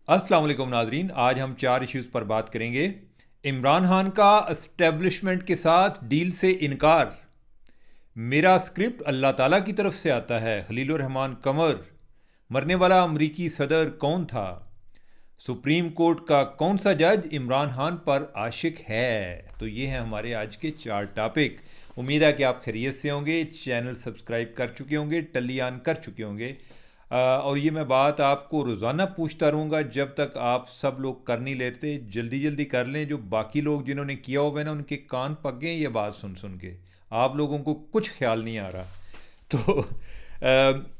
अस्सलाम वालेकुम नाजरीन। आज हम 4 इश्यूज़ पर बात करेंगे। इमरान खान का एस्टेब्लिशमेंट के साथ डील से इनकार। मेरा स्क्रिप्ट अल्लाह ताला की तरफ से आता है। खलीलुर रहमान कंवर। मरने वाला अमरीकी सदर कौन था? सुप्रीम कोर्ट का कौन सा जज इमरान खान पर आशिक है? तो ये हैं हमारे आज के 4 टॉपिक। उम्मीद है कि आप खैरियत से होंगे, चैनल सब्सक्राइब कर चुके होंगे, टल्ली ऑन कर चुके होंगे। और ये मैं बात आपको रोज़ाना पूछता रहूँगा जब तक आप सब लोग कर नहीं लेते। जल्दी जल्दी कर लें। जो बाकी लोग जिन्होंने किया हुआ है ना, उनके कान पक गए ये बात सुन सुन के। आप लोगों को कुछ ख्याल नहीं आ रहा। तो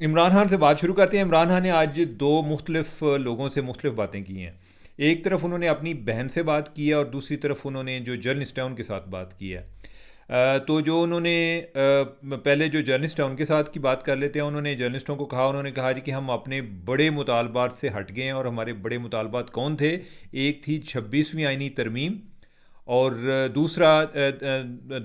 इमरान खान से बात शुरू करते हैं। इमरान खान ने आज दो मुख्तलिफ लोगों से मुख्तलिफ बातें की हैं। एक तरफ उन्होंने अपनी बहन से बात की है और दूसरी तरफ उन्होंने जो जर्नलिस्ट है उनके साथ बात की है। तो जो उन्होंने पहले जो जर्नलिस्ट है उनके साथ की बात कर लेते हैं। उन्होंने जर्नलिस्टों को कहा, उन्होंने कहा जी कि हम अपने बड़े मुतालबात से हट गए हैं। और हमारे बड़े मुतालबात कौन थे? एक थी 26वीं आईनी तरमीम, और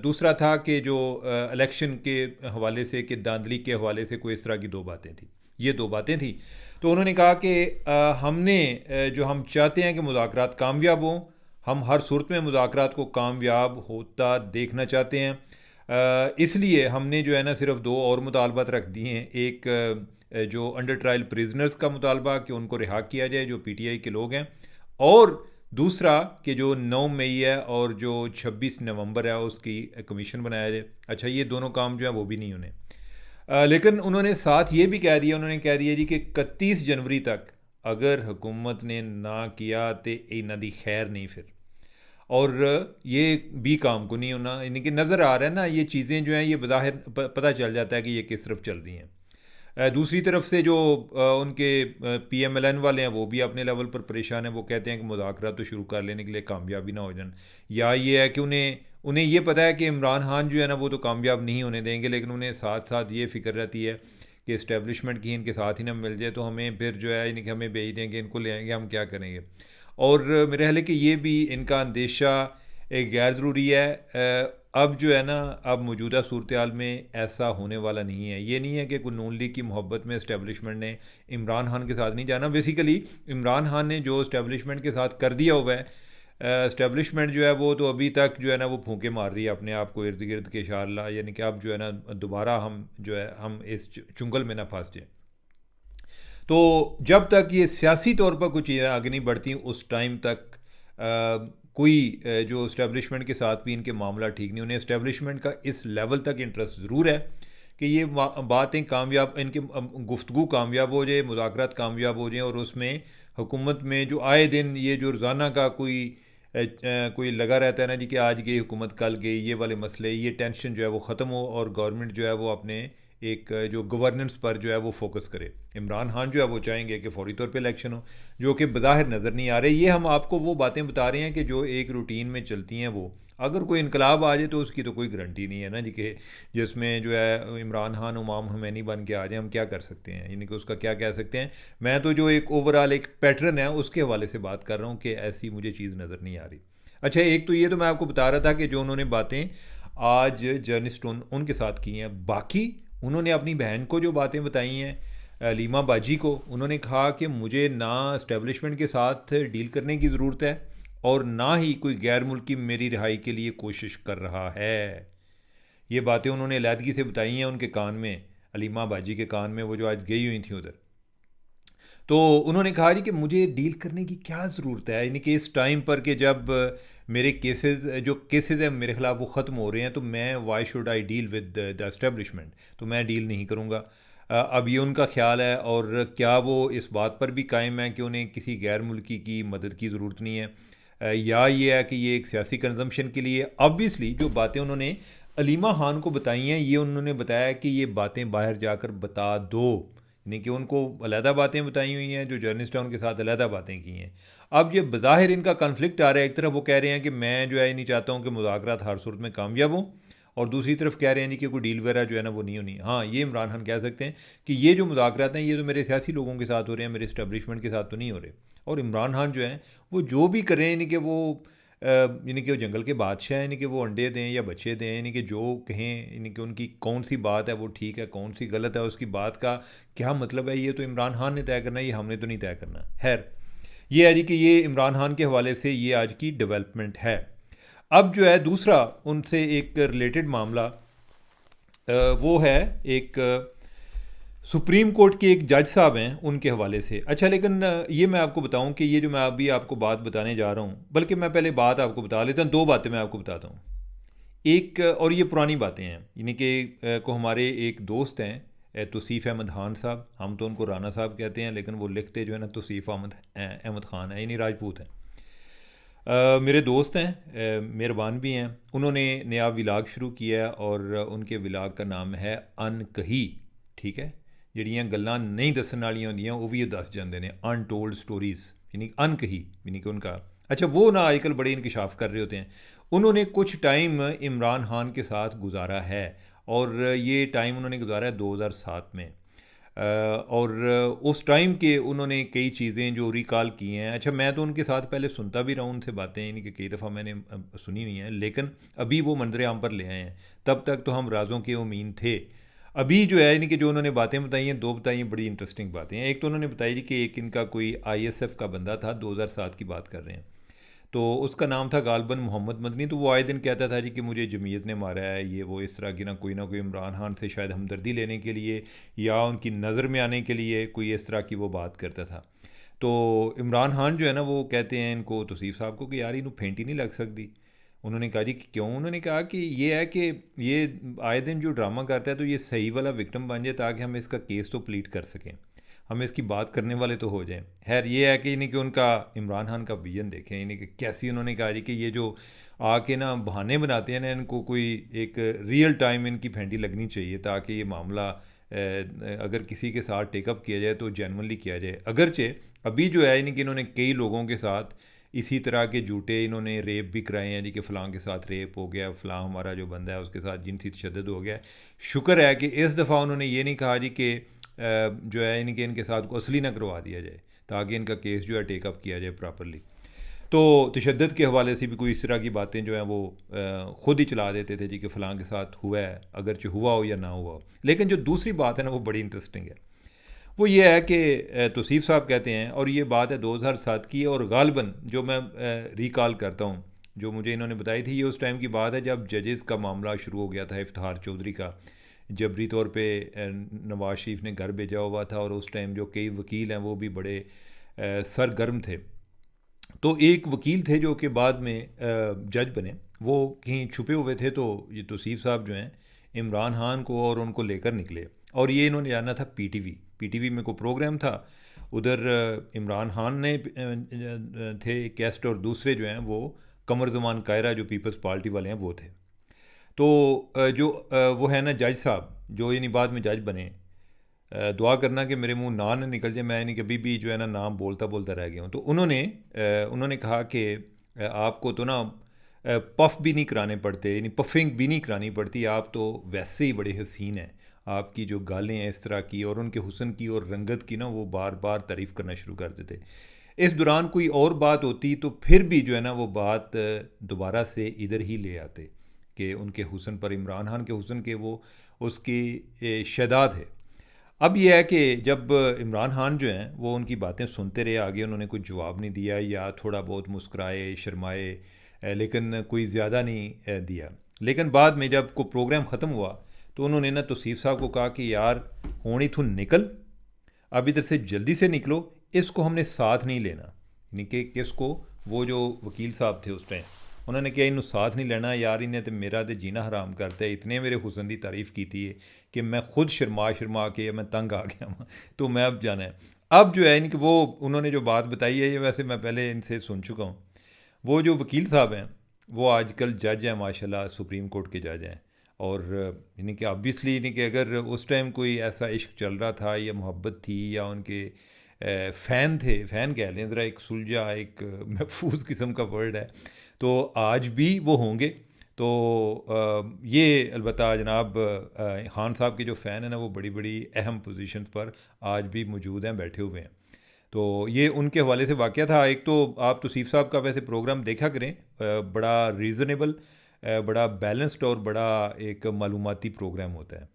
दूसरा था कि जो इलेक्शन के हवाले से, कि धांधली के हवाले से कोई इस तरह की दो बातें थी। ये दो बातें थी। तो उन्होंने कहा कि हमने जो हम चाहते हैं कि मुज़ाकरात कामयाब हों, हम हर सूरत में मुज़ाकरात को कामयाब होता देखना चाहते हैं। इसलिए हमने जो है ना सिर्फ दो और मुतालबात रख दिए हैं। एक जो अंडर ट्रायल प्रिजनर्स का मुतालबा कि उनको रिहा किया जाए जो पीटीआई के लोग हैं, और दूसरा कि जो 9 मई है और जो 26 नवंबर है उसकी कमीशन बनाया जाए। अच्छा, ये दोनों काम जो है वो भी नहीं होने। लेकिन उन्होंने साथ ये भी कह दिया, उन्होंने कह दिया जी कि 31 जनवरी तक अगर हुकूमत ने ना किया तो इन्हों की खैर नहीं फिर। और ये भी काम को नहीं होना, यानी कि नज़र आ रहा है ना, ये चीज़ें जो हैं ये बज़ाहिर पता चल जाता है कि ये किस तरफ चल रही हैं। दूसरी तरफ से जो उनके पीएमएलएन वाले हैं वो भी अपने लेवल पर परेशान हैं। वो कहते हैं कि मुज़ाकरा तो शुरू कर लेने के लिए कामयाबी ना हो जाए। या ये है कि उन्हें उन्हें ये पता है कि इमरान खान जो है ना वो तो कामयाब नहीं होने देंगे, लेकिन उन्हें साथ साथ ये फ़िक्र रहती है कि इस्टेब्लिशमेंट की इनके साथ ही ना मिल जाए तो हमें फिर जो है इनके हमें भेज देंगे, इनको ले आएंगे, हम क्या करेंगे। और मेरे ख्याल है कि ये भी इनका अंदेशा एक गैर ज़रूरी है। अब जो है ना, अब मौजूदा सूरत हाल में ऐसा होने वाला नहीं है। ये नहीं है कि कोई नून लीग की मोहब्बत में इस्टेब्लिशमेंट ने इमरान खान के साथ नहीं जाना। बेसिकली इमरान खान ने जो इस्टेब्लिशमेंट के साथ कर दिया हुआ है, इस्टेब्लिशमेंट जो है वो तो अभी तक जो है ना वो फूंके मार रही है अपने आप को इर्द गिर्द के शाला। यानी कि अब जो है ना दोबारा हम जो है हम इस चुंगल में ना फंस जाए। तो जब तक ये सियासी तौर पर कुछ चीज़ें आगे नहीं बढ़ती उस टाइम तक कोई जो इस्टेब्लिशमेंट के साथ भी इनके मामला ठीक नहीं। उन्हें इस्टेब्लिशमेंट का इस लेवल तक इंटरेस्ट ज़रूर है कि ये बातें कामयाब, इनके गुफ्तगू कामयाब हो जाए, मुज़ाकरात कामयाब हो जाए, और उसमें हुकूमत में जो आए दिन ये जो रोज़ाना का कोई लगा रहता है ना जी कि आज गई हुकूमत कल गई, ये वाले मसले, ये टेंशन जो है वो ख़त्म हो और गवर्नमेंट जो है वो अपने एक जो गवर्नेंस पर जो है वो फोकस करे। इमरान खान जो है वो चाहेंगे कि फौरी तौर पे इलेक्शन हो, जो कि बज़ाहिर नज़र नहीं आ रहे। ये हम आपको वो बातें बता रहे हैं कि जो एक रूटीन में चलती हैं। वो अगर कोई इनकलाब आ जाए तो उसकी तो कोई गारंटी नहीं है ना जी कि जिसमें जो है इमरान खान इमाम हुमैनी बन के आ जाए। हम क्या कर सकते हैं, यानी कि उसका क्या कह सकते हैं। मैं तो जो एक ओवरऑल एक पैटर्न है उसके हवाले से बात कर रहा हूँ कि ऐसी मुझे चीज़ नज़र नहीं आ रही। अच्छा, एक तो ये तो मैं आपको बता रहा था कि जो उन्होंने बातें आज जर्नलिस्ट उनके साथ की हैं। बाकी उन्होंने अपनी बहन को जो बातें बताई हैं, लीमा बाजी को, उन्होंने कहा कि मुझे ना इस्टेब्लिशमेंट के साथ डील करने की ज़रूरत है और ना ही कोई गैर मुल्की मेरी रिहाई के लिए कोशिश कर रहा है। ये बातें उन्होंने अलहदगी से बताई हैं उनके कान में, अलीमा बाजी के कान में, वो जो आज गई हुई थी उधर। तो उन्होंने कहा जी कि मुझे डील करने की क्या ज़रूरत है, यानी कि इस टाइम पर कि जब मेरे केसेस हैं मेरे ख़िलाफ़ वो ख़त्म हो रहे हैं, तो मैं why should I deal with the establishment, तो मैं डील नहीं करूँगा। अब ये उनका ख्याल है, और क्या वो इस बात पर भी कायम है कि उन्हें किसी गैर मुल्की की मदद की ज़रूरत नहीं है, या ये है कि ये एक सियासी कंजम्पशन के लिए। ऑब्वियसली जो बातें उन्होंने अलीमा खान को बताई हैं, ये उन्होंने बताया कि ये बातें बाहर जाकर बता दो, यानी कि उनको अलहदा बातें बताई हुई हैं। जो जर्नलिस्ट हैं उनके साथ अलहदा बातें की हैं। अब ये बज़ाहिर इनका कन्फ्लिक्ट आ रहा है। एक तरफ वो कह रहे हैं कि मैं जो है ये नहीं चाहता हूँ कि मुज़ाकरात हर सूरत में कामयाब हों, और दूसरी तरफ कह रहे हैं जी कि कोई डील वगैरह जो है ना वो नहीं होनी। हाँ, ये इमरान खान कह सकते हैं कि ये जो मुज़ाकरात हैं ये तो मेरे सियासी लोगों के साथ हो रहे हैं, मेरे इस्टेब्लिशमेंट के साथ तो नहीं हो रहे। और इमरान खान जो हैं वो जो भी करें, यानी कि वो यानी कि वो जंगल के बादशाह हैं, यानी कि वो अंडे दें या बच्चे दें, यानी कि जो कहें, यानी कि उनकी कौन सी बात है वो ठीक है, कौन सी गलत है, उसकी बात का क्या मतलब है, ये तो इमरान खान ने तय करना है, ये हमने तो नहीं तय करना। खैर, ये है जी कि ये इमरान खान के हवाले से ये आज की डेवलपमेंट है। अब जो है दूसरा उनसे एक रिलेटेड मामला वो है एक सुप्रीम कोर्ट के एक जज साहब हैं उनके हवाले से। अच्छा, लेकिन ये मैं आपको बताऊं कि ये जो मैं अभी आपको बात बताने जा रहा हूं, बल्कि मैं पहले बात आपको बता लेता हूं, दो बातें मैं आपको बताता हूं। एक और ये पुरानी बातें हैं, यानी कि को हमारे एक दोस्त हैं तौसीफ़ अहमद खान साहब, हम तो उनको राना साहब कहते हैं, लेकिन वो लिखते जो है ना तौसीफ़ अहमद खान है, यानी राजपूत हैं। मेरे दोस्त हैं, मेहरबान भी हैं। उन्होंने नया विलाग शुरू किया है और उनके विलाग का नाम है अनकही। ठीक है, ਜਿਹੜੀਆਂ ਗੱਲਾਂ नहीं दसन वाली होंदियां वो भी ये दस जाते हैं, अनटोल्ड स्टोरीज़, यानी अनकही, यानी कि उनका। अच्छा, वो ना आजकल बड़े इंकशाफ कर रहे होते हैं। उन्होंने कुछ टाइम इमरान खान के साथ गुजारा है और ये टाइम उन्होंने गुजारा है 2007 में। और उस टाइम के उन्होंने कई चीज़ें जो रिकॉल की हैं। अच्छा, मैं तो उनके साथ पहले सुनता भी रहा हूँ उनसे बातें, यानी कि कई दफ़ा मैंने सुनी हुई हैं, लेकिन अभी वो मंजर आम पर ले आए हैं। तब तक तो हम राज़ों के उम्मीद थे। अभी जो है यानी कि जो उन्होंने बातें बताई हैं, दो बताई हैं, बड़ी इंटरेस्टिंग बातें हैं। एक तो उन्होंने बताई कि एक इनका कोई ISF का बंदा था, 2007 की बात कर रहे हैं, तो उसका नाम था गालबन मोहम्मद मदनी। तो वो आए दिन कहता था जी कि मुझे जमीयत ने मारा है, ये वो इस तरह की ना कोई इमरान खान से शायद हमदर्दी लेने के लिए या उनकी नज़र में आने के लिए कोई इस तरह की वो बात करता था। तो इमरान खान जो है ना वो कहते हैं इनको तौसीफ़ साहब को कि यार इन्हों फेंटी नहीं लग सकती। उन्होंने कहा जी कि क्यों? उन्होंने कहा कि ये है कि ये आए दिन जो ड्रामा करता है तो ये सही वाला विक्टिम बन जाए ताकि हम इसका केस तो प्लीट कर सकें, हम इसकी बात करने वाले तो हो जाएं। खैर ये है कि यानी कि उनका इमरान खान का विजन देखें, यानी कि कैसी उन्होंने कहा जी कि ये जो आके ना बहाने बनाते हैं ना, इनको कोई एक रियल टाइम इनकी फेंटी लगनी चाहिए ताकि ये मामला अगर किसी के साथ टेकअप किया जाए तो जेनवनली किया जाए। अगरचे अभी जो है यानी कि इन्होंने कई लोगों के साथ इसी तरह के झूठे इन्होंने रेप भी कराए हैं जी कि फ़लाँ के साथ रेप हो गया, फ़लाँ हमारा जो बंदा है उसके साथ जिनसी तशद्दुद हो गया। शुक्र है कि इस दफ़ा उन्होंने ये नहीं कहा जी कि जो है इनके इनके साथ को असली ना करवा दिया जाए ताकि इनका केस जो है टेकअप किया जाए प्रॉपरली। तो तशद्दुद के हवाले से भी कोई इस तरह की बातें जो हैं वो ख़ुद ही चला देते थे जी कि फ़लाँ के साथ हुआ है, अगरचे हुआ हो या ना हुआ हो। लेकिन जो दूसरी बात है ना वो बड़ी इंटरेस्टिंग है। वो ये है कि तौसीफ़ साहब कहते हैं, और ये बात है 2007 की, और गालबन जो मैं रिकॉल करता हूँ जो मुझे इन्होंने बताई थी, ये उस टाइम की बात है जब जजेस का मामला शुरू हो गया था इफ्तिखार चौधरी का, जबरी तौर पे नवाज शरीफ ने घर भेजा हुआ था, और उस टाइम जो कई वकील हैं वो भी बड़े सरगर्म थे। तो एक वकील थे जो कि बाद में जज बने, वो कहीं छुपे हुए थे। तो ये तौसीफ़ साहब जो हैं इमरान खान को और उनको लेकर निकले, और ये इन्होंने जाना था पीटीवी में कोई प्रोग्राम था। उधर इमरान खान ने थे गेस्ट, और दूसरे जो हैं वो कमर ज़मान कायरा जो पीपल्स पार्टी वाले हैं वो थे। तो जो वो है ना जज साहब जो यानी बाद में जज बने, दुआ करना कि मेरे मुंह ना न निकल जाए, मैं यानी कि अभी भी जो है ना नाम बोलता बोलता रह गया हूँ। तो उन्होंने कहा कि आपको तो ना पफ भी नहीं कराने पड़ते, यानी पफिंग भी नहीं करानी पड़ती, आप तो वैसे ही बड़े हसीन हैं, आपकी जो गालें हैं इस तरह की, और उनके हुस्न की और रंगत की ना वो बार बार तारीफ़ करना शुरू कर देते। इस दौरान कोई और बात होती तो फिर भी जो है ना वो बात दोबारा से इधर ही ले आते कि उनके हुस्न पर, इमरान खान के हुस्न के वो उसकी शहदा थे। अब यह है कि जब इमरान खान जो हैं वो उनकी बातें सुनते रहे, आगे उन्होंने कुछ जवाब नहीं दिया या थोड़ा बहुत मुस्कुराए शर्माए, लेकिन कोई ज़्यादा नहीं दिया। लेकिन बाद में जब को प्रोग्राम ख़त्म हुआ तो उन्होंने ना तौसीफ़ साहब को कहा कि यार होनी थू निकल, अब इधर से जल्दी से निकलो, इसको हमने साथ नहीं लेना। यानी कि किसको? वो जो वकील साहब थे उस टाइम, उन्होंने कहा इन्हों साथ नहीं लेना यार, इन्हें तो मेरा तो जीना हराम करता है, इतने मेरे हुस्न की तारीफ़ की थी कि मैं खुद शर्मा के मैं तंग आ गया हूँ तो मैं अब जाना है। अब जो है इनकी वो उन्होंने जो बात बताई है, ये वैसे मैं पहले इनसे सुन चुका हूँ। वो जो वकील साहब हैं वो आजकल जज हैं माशाल्लाह, सुप्रीम कोर्ट के जज हैं। और यानी कि ऑब्वियसली यानी कि अगर उस टाइम कोई ऐसा इश्क चल रहा था या मोहब्बत थी या उनके फ़ैन थे, फ़ैन कह लें ज़रा, एक सुलझा एक महफूज किस्म का वर्ड है, तो आज भी वो होंगे। तो ये अलबत्ता जनाब खान साहब के जो फ़ैन हैं ना वो बड़ी बड़ी अहम पोजीशंस पर आज भी मौजूद हैं, बैठे हुए हैं। तो ये उनके हवाले से वाक़या था। एक तो आप तौसीफ़ साहब का वैसे प्रोग्राम देखा करें, बड़ा रीज़नेबल, बड़ा बैलेंस्ड और बड़ा एक मालूमाती प्रोग्राम होता है।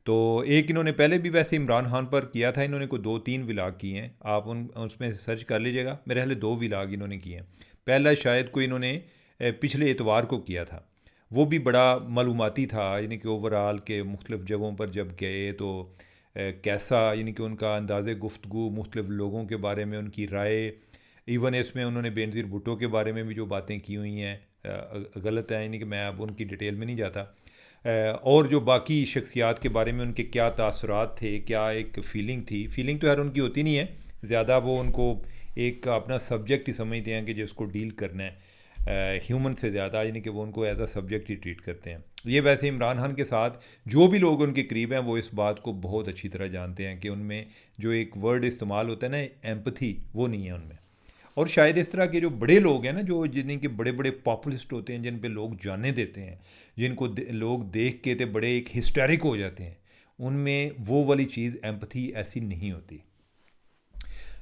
तो एक इन्होंने पहले भी वैसे इमरान खान पर किया था, इन्होंने कोई 2-3 व्लॉग किए हैं, आप उसमें सर्च कर लीजिएगा, मेरे ख्याल 2 व्लॉग इन्होंने किए हैं। पहला शायद कोई इन्होंने पिछले इतवार को किया था, वो भी बड़ा मालूमाती था, यानी कि ओवरऑल के मुख्तलिफ़ जगहों पर जब गए तो कैसा, यानी कि उनका अंदाज़े गुफ्तगू, मुख्तलिफ़ लोगों के बारे में उनकी राय, इवन इसमें उन्होंने बेनज़ीर भुट्टो के बारे में भी जो बातें की हुई हैं गलत हैं, यानी कि मैं अब उनकी डिटेल में नहीं जाता, और जो बाकी शख्सियात के बारे में उनके क्या तासुरात थे, क्या एक फ़ीलिंग थी। फ़ीलिंग तो यार उनकी होती नहीं है ज़्यादा, वो उनको एक अपना सब्जेक्ट ही समझते हैं कि जिसको डील करना है ह्यूमन से ज़्यादा, यानी कि वो उनको एज अ सब्जेक्ट ही ट्रीट करते हैं। ये वैसे इमरान खान के साथ जो भी लोग उनके करीब हैं वो इस बात को बहुत अच्छी तरह जानते हैं कि उनमें जो एक वर्ड इस्तेमाल होता है ना, एम्पथी, वो नहीं है उनमें। और शायद इस तरह के जो बड़े लोग हैं ना, जो जिनके बड़े बड़े पॉपुलिस्ट होते हैं, जिन पे लोग जाने देते हैं, जिनको लोग देख के तो बड़े एक हिस्टेरिक हो जाते हैं, उनमें वो वाली चीज़ एम्पथी ऐसी नहीं होती।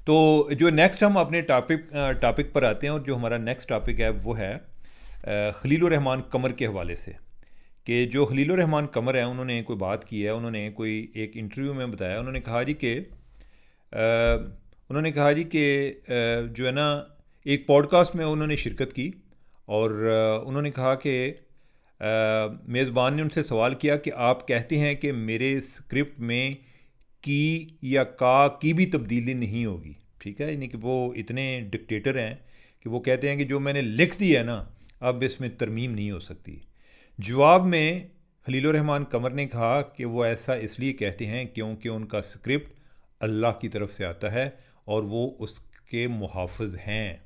तो जो नेक्स्ट हम अपने टॉपिक पर आते हैं, और जो हमारा नेक्स्ट टॉपिक है वो है खलीलुर रहमान कमर के हवाले से, कि जो खलीलुर रहमान कमर हैं उन्होंने कोई बात की है, उन्होंने कोई एक इंटरव्यू में बताया, उन्होंने कहा जी कि जो है ना, एक पॉडकास्ट में उन्होंने शिरकत की, और उन्होंने कहा कि मेज़बान ने उनसे सवाल किया कि आप कहते हैं कि मेरे स्क्रिप्ट में की या का की भी तब्दीली नहीं होगी, ठीक है, यानी कि वो इतने डिक्टेटर हैं कि वो कहते हैं कि जो मैंने लिख दिया है ना, अब इसमें तरमीम नहीं हो सकती। जवाब में खलीलुर रहमान कमर ने कहा कि वो ऐसा इसलिए कहते हैं क्योंकि उनका स्क्रिप्ट अल्लाह की तरफ से आता है और वो उसके मुहाफ़िज़ हैं।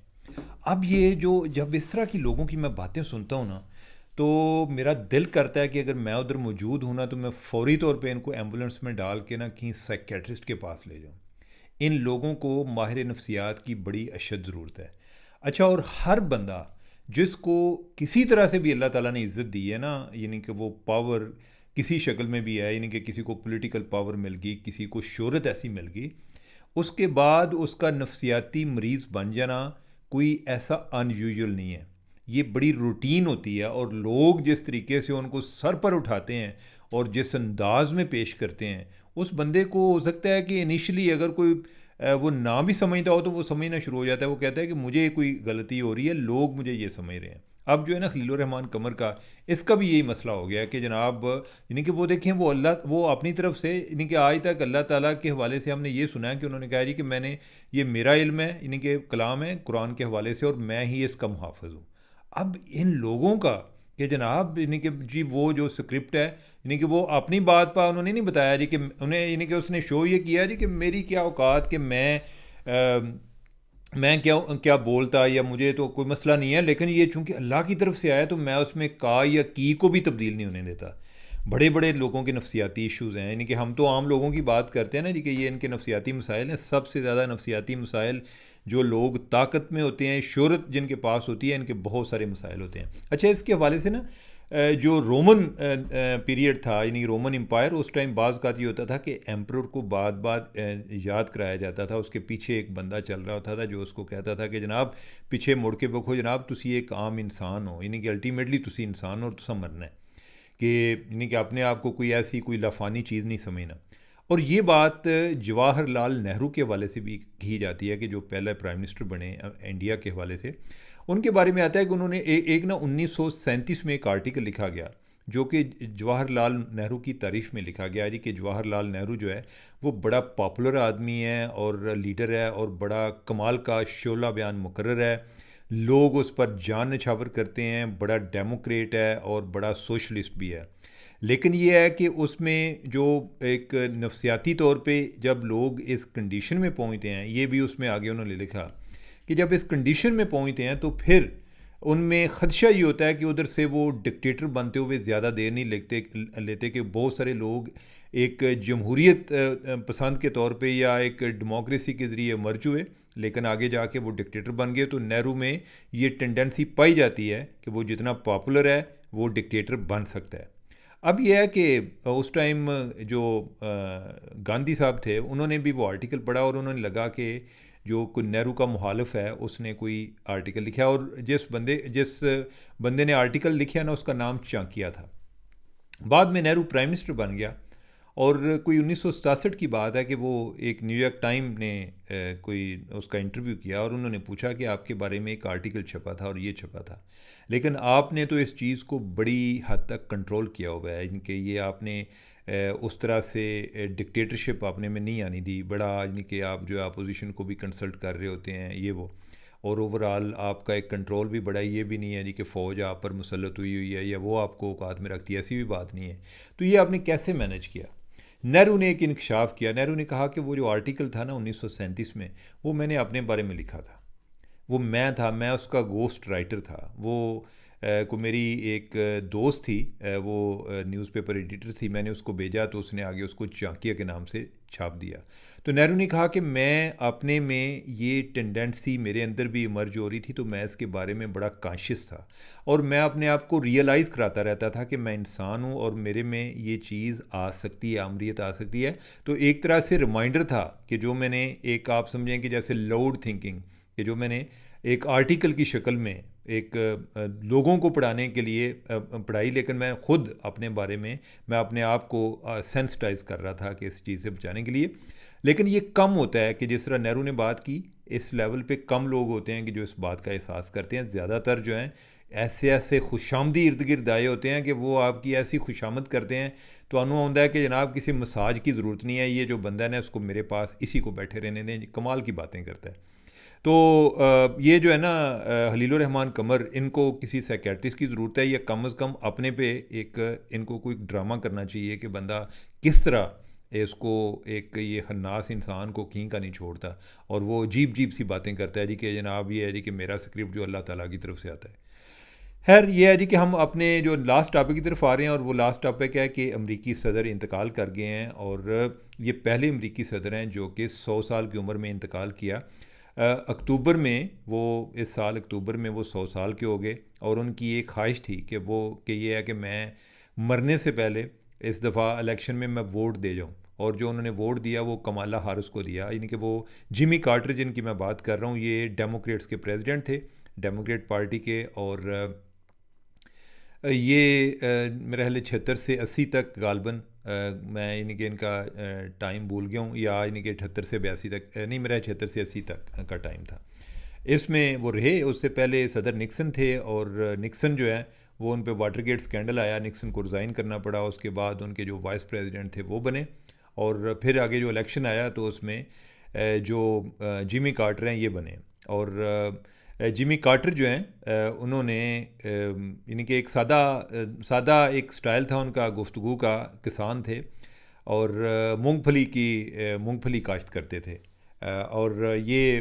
अब ये जो जब इस तरह की लोगों की मैं बातें सुनता हूँ ना, तो मेरा दिल करता है कि अगर मैं उधर मौजूद हूँ ना, तो मैं फ़ौरी तौर पे इनको एम्बुलेंस में डाल के ना कहीं साइकेट्रिस्ट के पास ले जाऊँ। इन लोगों को माहिर नफ्सियात की बड़ी अशद ज़रूरत है। अच्छा, और हर बंदा जिसको किसी तरह से भी अल्लाह ताला ने इज़्ज़त दी है ना, यानी कि वो पावर किसी शक्ल में भी है, यानी कि किसी को पॉलिटिकल पावर मिल गई, किसी को शोहरत ऐसी मिल गई, उसके बाद उसका नफ्सियाती मरीज़ बन जाना कोई ऐसा अनयूजुअल नहीं है। ये बड़ी रूटीन होती है, और लोग जिस तरीके से उनको सर पर उठाते हैं और जिस अंदाज में पेश करते हैं, उस बंदे को हो सकता है कि इनिशियली अगर कोई वो ना भी समझता हो तो वो समझना शुरू हो जाता है, वो कहता है कि मुझे कोई गलती हो रही है, लोग मुझे ये समझ रहे हैं। अब जो है ना खलीलुर रहमान कमर का, इसका भी यही मसला हो गया कि जनाब, यानी कि वो देखें, वो अपनी तरफ से, यानी कि आज तक अल्लाह ताला के हवाले से हमने ये सुना है कि उन्होंने कहा जी कि मैंने, ये मेरा इल्म है, यानी कि कलाम है कुरान के हवाले से, और मैं ही इसका मुहाफ़िज़ हूँ। अब इन लोगों का कि जनाब, यानी कि जी वो जो स्क्रिप्ट है, यानी कि वो अपनी बात पर उन्होंने नहीं बताया जी कि उन्हें, यानी कि उसने शो ये किया जी कि मेरी क्या औकात कि मैं क्या क्या बोलता, या मुझे तो कोई मसला नहीं है, लेकिन ये चूँकि अल्लाह की तरफ से आया तो मैं उसमें का या की को भी तब्दील नहीं होने देता। बड़े बड़े लोगों के नफ्सियाती इश्यूज़ हैं, यानी कि हम तो आम लोगों की बात करते हैं ना जी कि ये इनके नफ्सियाती मसाइल हैं। सबसे ज़्यादा नफ्सियाती मसाइल जो लोग ताकत में होते हैं, शोहरत जिनके पास होती है, इनके बहुत सारे मसाइल होते हैं। अच्छा, इसके हवाले से ना जो रोमन पीरियड था, यानी रोमन एम्पायर, उस टाइम बाज़ का ये होता था कि एम्परर को बात बात याद कराया जाता था, उसके पीछे एक बंदा चल रहा होता था जो उसको कहता था कि जनाब पीछे मुड़ के देखो जनाब, तुसी एक आम इंसान हो, यानी कि अल्टीमेटली तुसी इंसान हो और तुसा मरना है, कि यानी कि अपने आप को कोई ऐसी कोई लाफानी चीज़ नहीं समझना। और ये बात जवाहरलाल नेहरू के हवाले से भी की जाती है कि जो पहले प्राइम मिनिस्टर बने इंडिया के हवाले से, उनके बारे में आता है कि उन्होंने एक ना 1937 में एक आर्टिकल लिखा गया जो कि जवाहरलाल नेहरू की तारीफ़ में लिखा गया जी कि जवाहरलाल नेहरू जो है वो बड़ा पॉपुलर आदमी है और लीडर है, और बड़ा कमाल का शोला बयान मुकर्रर है, लोग उस पर जान निछावर करते हैं, बड़ा डेमोक्रेट है और बड़ा सोशलिस्ट भी है। लेकिन ये है कि उसमें जो एक नफ्सियाती तौर पे जब लोग इस कंडीशन में पहुंचते हैं, ये भी उसमें आगे उन्होंने लिखा कि जब इस कंडीशन में पहुंचते हैं तो फिर उनमें ख़दशा ये होता है कि उधर से वो डिक्टेटर बनते हुए ज़्यादा देर नहीं लेते कि बहुत सारे लोग एक जमहूरियत पसंद के तौर पे या एक डेमोक्रेसी के ज़रिए मर्ज हुए, लेकिन आगे जाके वो डिक्टेटर बन गए। तो नेहरू में ये टेंडेंसी पाई जाती है कि वो जितना पॉपुलर है वो डिक्टेटर बन सकता है। अब यह है कि उस टाइम जो गांधी साहब थे, उन्होंने भी वो आर्टिकल पढ़ा और उन्होंने लगा कि जो कोई नेहरू का मुखालिफ है उसने कोई आर्टिकल लिखा, और जिस बंदे ने आर्टिकल लिखा ना उसका नाम चांकिया था। बाद में नेहरू प्राइम मिनिस्टर बन गया और कोई 1967 की बात है कि वो एक न्यूयॉर्क टाइम ने कोई उसका इंटरव्यू किया और उन्होंने पूछा कि आपके बारे में एक आर्टिकल छपा था और ये छपा था, लेकिन आपने तो इस चीज़ को बड़ी हद तक कंट्रोल किया हुआ है, इनके ये आपने उस तरह से डिक्टेटरशिप आपने में नहीं आनी दी, बड़ा इनके आप जो है अपोजिशन को भी कंसल्ट कर रहे होते हैं ये वो, और ओवरऑल आपका एक कंट्रोल भी बड़ा, ये भी नहीं है जी कि फ़ौज आप पर मुसल्लत हुई हुई है या वो आपको औकात में रखती है, ऐसी भी बात नहीं है। तो ये आपने कैसे मैनेज किया? नेहरू ने एक इंकशाफ किया। नेहरू ने कहा कि वो जो आर्टिकल था ना 1937 में, वो मैंने अपने बारे में लिखा था, वो मैं था, मैं उसका गोस्ट राइटर था। वो को मेरी एक दोस्त थी, वो न्यूज़पेपर एडिटर थी, मैंने उसको भेजा तो उसने आगे उसको चाकिया के नाम से छाप दिया। तो नेहरू ने कहा कि मैं अपने में ये टेंडेंसी मेरे अंदर भी इमर्ज हो रही थी, तो मैं इसके बारे में बड़ा कॉन्शियस था और मैं अपने आप को रियलाइज़ कराता रहता था कि मैं इंसान हूँ और मेरे में ये चीज़ आ सकती है, आमरीत आ सकती है। तो एक तरह से रिमाइंडर था कि जो मैंने एक, आप समझें कि जैसे लाउड थिंकिंग, कि जो मैंने एक आर्टिकल की शक्ल में एक लोगों को पढ़ाने के लिए पढ़ाई, लेकिन मैं ख़ुद अपने बारे में मैं अपने आप को सेंसिटाइज कर रहा था कि इस चीज़ से बचाने के लिए। लेकिन ये कम होता है कि जिस तरह नेहरू ने बात की, इस लेवल पे कम लोग होते हैं कि जो इस बात का एहसास करते हैं। ज़्यादातर जो हैं ऐसे ऐसे खुशामदी इर्द गिर्द आए होते हैं कि वो आपकी ऐसी खुशामद करते हैं तो अनु आंदा है कि जनाब किसी मसाज की ज़रूरत नहीं है, ये जो बंदा है ना उसको मेरे पास इसी को बैठे रहने दें, कमाल की बातें करता है। तो ये जो है ना हलीलुर रहमान कमर, इनको किसी साइकेट्रिस्ट की ज़रूरत है या कम अज़ कम अपने पे एक इनको कोई ड्रामा करना चाहिए कि बंदा किस तरह इसको एक ये हन्नास इंसान को कहीं का नहीं छोड़ता और वो अजीब अजीब सी बातें करता है जी कि जनाब ये है जी कि मेरा स्क्रिप्ट जो अल्लाह ताला की तरफ से आता है। खैर ये है जी कि हम अपने जो लास्ट टॉपिक की तरफ आ रहे हैं और वो लास्ट टॉपिक है कि अमरीकी सदर इंतकाल कर गए हैं और ये पहले अमरीकी सदर हैं जो कि 100 साल की उम्र में इंतकाल किया। अक्टूबर में वो, इस साल अक्टूबर में वो 100 साल के हो गए और उनकी एक ख्वाहिश थी कि वो कि ये है कि मैं मरने से पहले इस दफ़ा इलेक्शन में मैं वोट दे जाऊं, और जो उन्होंने वोट दिया वो कमाला हारिस को दिया, यानी कि वो जिमी कार्टर जिनकी मैं बात कर रहा हूँ, ये डेमोक्रेट्स के प्रेसिडेंट थे, डेमोक्रेट पार्टी के। और ये मेरा ख्याल 76 से 80 तक गालबन, मैं यानी कि इनका टाइम भूल गया हूँ, या यानी कि 78 से 82 तक, नहीं मेरा 76 से 80 तक का टाइम था, इसमें वो रहे। उससे पहले सदर निक्सन थे और निक्सन जो है वो उन पे वाटरगेट स्कैंडल आया, निक्सन को रिज़ाइन करना पड़ा, उसके बाद उनके जो वाइस प्रेसिडेंट थे वो बने और फिर आगे जो इलेक्शन आया तो उसमें जो जिमी कार्टर हैं ये बने। और जिमी कार्टर जो हैं उन्होंने यानी कि एक सादा एक स्टाइल था उनका गुफ्तगू का, किसान थे और मूंगफली काश्त करते थे। और ये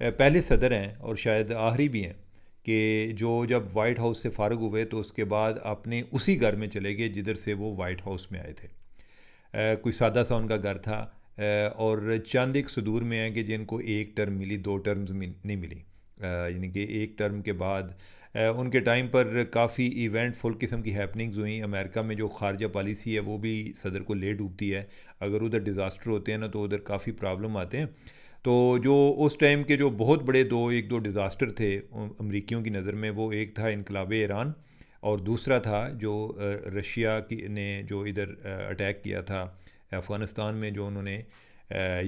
पहले सदर हैं और शायद आखिरी भी हैं कि जो जब वाइट हाउस से फ़ारग हुए तो उसके बाद अपने उसी घर में चले गए जिधर से वो वाइट हाउस में आए थे। कोई सादा सा उनका घर था और चंद एक सुदूर में है कि जिनको एक टर्म मिली, 2 टर्म्स नहीं मिली, यानी कि एक टर्म के बाद उनके टाइम पर काफ़ी इवेंटफुल किस्म की हैपनिंग्स हुई। अमेरिका में जो खारजा पॉलिसी है वो भी सदर को ले डूबती है, अगर उधर डिज़ास्टर होते हैं ना तो उधर काफ़ी प्रॉब्लम आते हैं। तो जो उस टाइम के जो बहुत बड़े एक दो डिज़ास्टर थे अमरीकियों की नज़र में, वो एक था इनकलाब ईरान और दूसरा था जो रशिया की ने जो इधर अटैक किया था अफ़गानिस्तान में, जो उन्होंने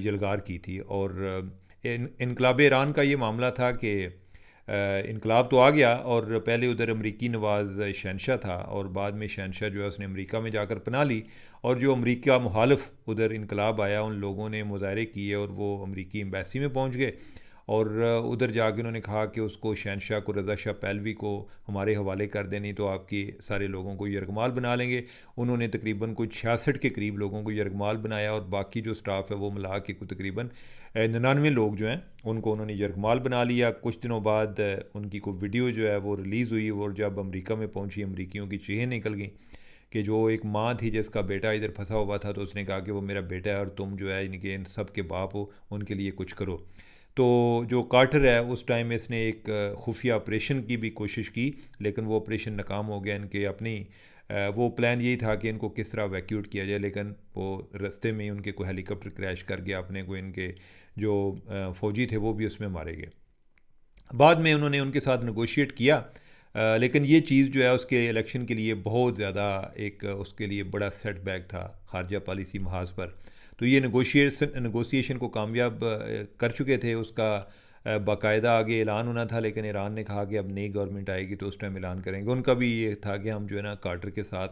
यलगार की थी। और इनकलाब ईरान का ये मामला था कि इनकलाब तो आ गया और पहले उधर अमरीकी नवाज़ शहनशाह था और बाद में शहनशाह जो है उसने अमेरिका में जाकर पनाह ली, और जो अमेरिका मुखालिफ उधर इनकलाब आया उन लोगों ने मुजाहरे किए और वो अमरीकी एम्बेसी में पहुंच गए और उधर जाके उन्होंने कहा कि उसको शहनशाह को, रज़ा शाह पहलवी को हमारे हवाले कर दें, नहीं तो आपकी सारे लोगों को यरगमाल बना लेंगे। उन्होंने तकरीबन कुछ 66 के करीब लोगों को यरगमाल बनाया और बाकी जो स्टाफ है वो मिला के कुछ तकरीबन 99 लोग जो हैं उनको उन्होंने यरगमाल बना लिया। कुछ दिनों बाद उनकी कोई वीडियो जो है वो रिलीज़ हुई और जब अमेरिका में पहुंची अमरीकियों की चीखें निकल गई कि जो एक माँ थी जिसका बेटा इधर फंसा हुआ था तो उसने कहा कि वो मेरा बेटा है और तुम जो है इनके इन सब के बाप हो, उनके लिए कुछ करो। तो जो कार्टर है उस टाइम इसने एक खुफिया ऑपरेशन की भी कोशिश की, लेकिन वो ऑपरेशन नाकाम हो गया। इनके अपनी वो प्लान यही था कि इनको किस तरह वैक्यूट किया जाए, लेकिन वो रास्ते में ही उनके कोई हेलीकॉप्टर क्रैश कर गया, अपने को इनके जो फ़ौजी थे वो भी उसमें मारे गए। बाद में उन्होंने उनके साथ नगोशिएट किया लेकिन ये चीज़ जो है उसके इलेक्शन के लिए बहुत ज़्यादा एक उसके लिए बड़ा सेटबैक था खारजा पॉलिसी महाज पर। तो ये नेगोशिएशन को कामयाब कर चुके थे। उसका बाकायदा आगे ऐलान होना था, लेकिन ईरान ने कहा कि अब नई गवर्नमेंट आएगी तो उस टाइम ऐलान करेंगे। उनका भी ये था कि हम जो है ना कार्टर के साथ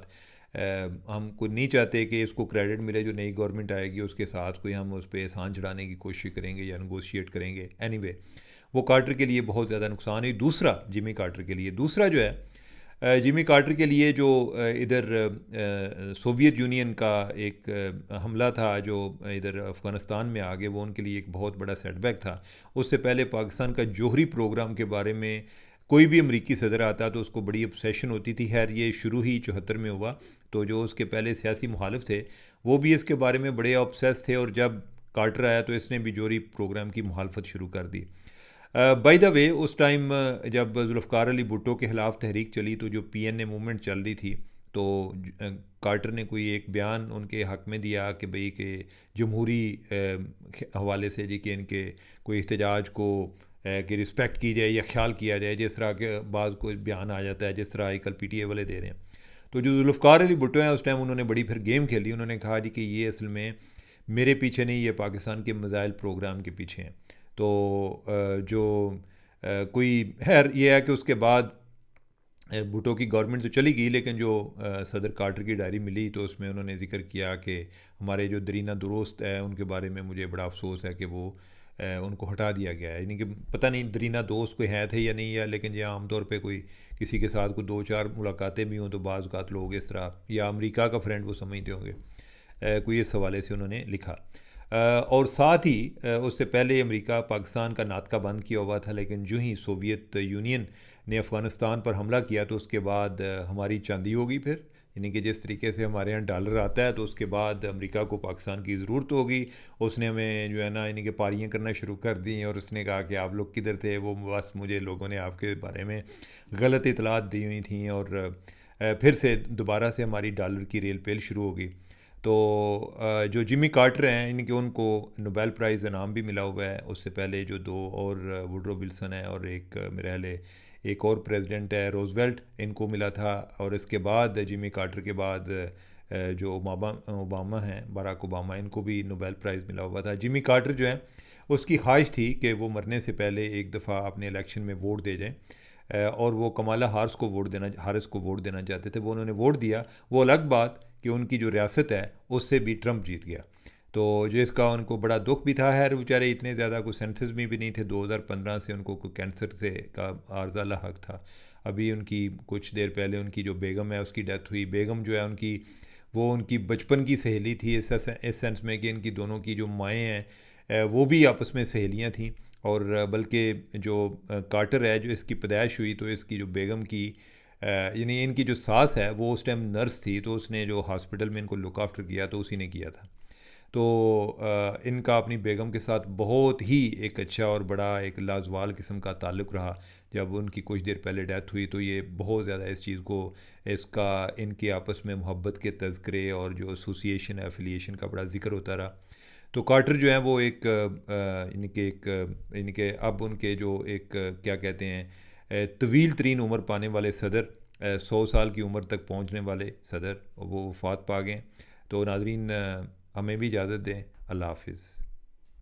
हम कोई नहीं चाहते कि इसको क्रेडिट मिले, जो नई गवर्नमेंट आएगी उसके साथ कोई हम उस पर एहसान चढ़ाने की कोशिश करेंगे या नेगोशिएट करेंगे। एनीवे वो कार्टर के लिए बहुत ज़्यादा नुकसान है। दूसरा जिमी कार्टर के लिए, दूसरा जो है जिमी कार्टर के लिए जो इधर सोवियत यूनियन का एक हमला था जो इधर अफ़गानिस्तान में आ गए, वो उनके लिए एक बहुत बड़ा सेटबैक था। उससे पहले पाकिस्तान का जोहरी प्रोग्राम के बारे में कोई भी अमरीकी सदर आता तो उसको बड़ी ऑब्सेशन होती थी। खैर ये शुरू ही 74 में हुआ, तो जो उसके पहले सियासी मुखालिफ थे वो भी इसके बारे में बड़े ऑब्सेस थे, और जब कार्टर आया तो इसने भी जोहरी प्रोग्राम की मुखालफत शुरू कर दी। बाय द वे उस टाइम जब जुल्फ़िकार अली भुट्टो के ख़िलाफ़ तहरीक चली तो जो PNA मूवमेंट चल रही थी, तो कार्टर ने कोई एक बयान उनके हक़ में दिया कि भाई कि जमहूरी हवाले से जी कि इनके कोई एहतजाज को की रिस्पेक्ट की जाए या ख्याल किया जाए, जिस तरह के बाद कोई बयान आ जाता है जिस तरह आजकल PTA वाले दे रहे हैं। तो जो जुल्फ़िकार अली भुट्टो हैं उस टाइम उन्होंने बड़ी फिर गेम खेली। उन्होंने कहा जी कि ये असल में मेरे पीछे नहीं, ये पाकिस्तान के मिसाइल प्रोग्राम के पीछे हैं। तो जो कोई खैर ये है कि उसके बाद भुट्टो की गवर्नमेंट तो चली गई, लेकिन जो सदर कार्टर की डायरी मिली तो उसमें उन्होंने जिक्र किया कि हमारे जो दरीना दुरुस्त है उनके बारे में मुझे बड़ा अफसोस है कि वो उनको हटा दिया गया है। यानी कि पता नहीं दरीना दोस्त कोई हैं थे या नहीं है, लेकिन यह आमतौर पे कोई किसी के साथ कोई 2-4 मुलाकातें भी हों तो बाज़ औक़ात लोग इस तरह, या अमेरिका का फ्रेंड वो समझते होंगे, कोई इस हवाले से उन्होंने लिखा। और साथ ही उससे पहले अमेरिका पाकिस्तान का नातका बंद किया हुआ था, लेकिन जो ही सोवियत यूनियन ने अफ़गानिस्तान पर हमला किया तो उसके बाद हमारी चांदी होगी फिर, यानी कि जिस तरीके से हमारे यहाँ डॉलर आता है तो उसके बाद अमेरिका को पाकिस्तान की ज़रूरत होगी। उसने हमें जो है ना यानी कि पारियाँ करना शुरू कर दी, और उसने कहा कि आप लोग किधर थे, वो बस मुझे लोगों ने आपके बारे में गलत इतलात दी हुई थी, और फिर से दोबारा से हमारी डॉलर की रेल पेल शुरू होगी। तो जो जिमी कार्टर हैं इनके उनको नोबेल प्राइज़ इनाम भी मिला हुआ है। उससे पहले जो 2 और वुडरो विल्सन है और एक मेरे ख्याल है एक और प्रेसिडेंट है रोज़वेल्ट, इनको मिला था। और इसके बाद जिमी कार्टर के बाद जो ओबामा हैं, बराक ओबामा, इनको भी नोबेल प्राइज़ मिला हुआ था। जिमी कार्टर जो है उसकी ख्वाहिश थी कि वो मरने से पहले एक दफ़ा अपने इलेक्शन में वोट दे जाएँ, और वो कमाला हारिस को वोट देना चाहते थे। वो उन्होंने वोट दिया। वो अलग बात कि उनकी जो रियासत है उससे भी ट्रंप जीत गया, तो जिसका उनको बड़ा दुख भी था। है बेचारे इतने ज़्यादा कोई सेंसेस में भी नहीं थे। 2015 से उनको कोई कैंसर से का आर्जा लाहक था। अभी उनकी कुछ देर पहले उनकी जो बेगम है उसकी डेथ हुई। बेगम जो है उनकी वो उनकी बचपन की सहेली थी, इस सेंस में कि इनकी दोनों की जो माएँ हैं वो भी आपस में सहेलियाँ थीं। और बल्कि जो कार्टर है जो इसकी पैदाइश हुई तो इसकी जो बेगम की यानी इनकी जो सास है वो उस टाइम नर्स थी, तो उसने जो हॉस्पिटल में इनको लुक आफ्टर किया तो उसी ने किया था। तो इनका अपनी बेगम के साथ बहुत ही एक अच्छा और बड़ा एक लाजवाल किस्म का ताल्लुक़ रहा। जब उनकी कुछ देर पहले डेथ हुई तो ये बहुत ज़्यादा इस चीज़ को इसका इनके आपस में मोहब्बत के तज़किरे और जो एसोसिएशन एफिलिएशन का बड़ा ज़िक्र होता रहा। तो कार्टर जो है वो इनके अब उनके जो एक क्या कहते हैं तवील तरीन उम्र पाने वाले सदर, 100 साल की उम्र तक पहुंचने वाले सदर, वो वफ़ात पा गए। तो नाज़रीन हमें भी इजाज़त दें। अल्लाह हाफ़िज़।